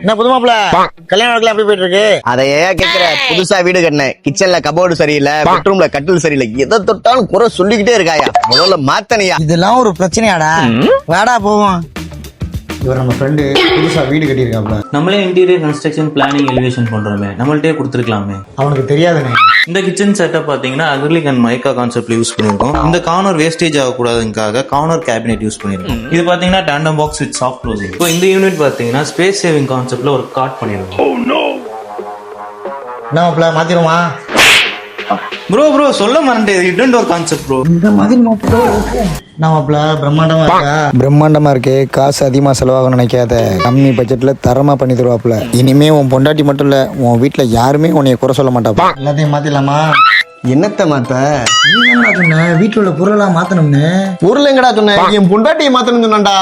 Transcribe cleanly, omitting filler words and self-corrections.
என்ன புது மாப்பிள்ள கல்யாணம் நடக்கல எப்படி போயிட்டு இருக்கு? அதையே கேக்குற. புதுசா வீடு கட்டினேன். கிச்சன்ல கபோர்டு சரியில்லை, பெட்ரூம்ல கட்டில் சரியில்லை, எதை தொட்டாலும் குறை சொல்லிக்கிட்டே இருக்காயா. முதல்ல மாத்தனையா. இதெல்லாம் ஒரு பிரச்சனையாடா? வாடா போவோம். இவர் நம்ம ஃப்ரெண்டு புதுசா வீடு கட்டியிருக்காப்ல. நம்மளே இன்டீரியர் கன்ஸ்ட்ரக்ஷன் பிளானிங் எலிவேஷன் பண்றோமே, நம்மள்ட்டே கொடுத்துருக்கலாமே. அவனுக்கு தெரியாதுண்ணே. இந்த கிச்சன் செட்டப் பாத்தீங்கன்னா அக்ரிலிக் அண்ட் மைக்கா கான்செப்ட்ல யூஸ் பண்ணிருக்கோம். இந்த கார்னர் வேஸ்டேஜ் ஆகக்கூடாதுக்காக கார்னர் கேபினெட் யூஸ் பண்ணிருக்கோம். இது பாத்தீங்கன்னா tandem box with soft closing. இப்போ இந்த யூனிட் பாத்தீங்கன்னா ஸ்பேஸ் சேவிங் கான்செப்ட்ல ஒரு காட் பண்ணிருக்கோம். என்ன மாப்பிள்ள மாத்திருமா? ப்ரோ சொல்ல மறந்தேன், ஹிடன் டோர் கான்செப்ட் ப்ரோ. இந்த மாதிரி மாப்பிள்ள என்ன மாப்பிள்ள பிரம்மாண்டமா இருக்கா? பிரம்மாண்டமா இருக்கு. காசு அதிகமா செலவாகணும்னு நினைக்காத. கம்மி பட்ஜெட்ல தரமா பண்ணி தருவாப்புல. இனிமே உன் பொண்டாட்டி மட்டும் இல்ல, உன் வீட்டுல யாருமே உன்னைய குறை சொல்ல மாட்டாப்பா. எல்லாத்தையும் மாத்திடலாமா? என்னத்த மாத்த? நீ என்ன சொன்ன? வீட்டுல உள்ள பொருளெல்லாம் மாத்தணும்னு. பொருள் எங்கடா சொன்ன? என் பொண்டாட்டியை மாத்தணும் சொன்னான்டா.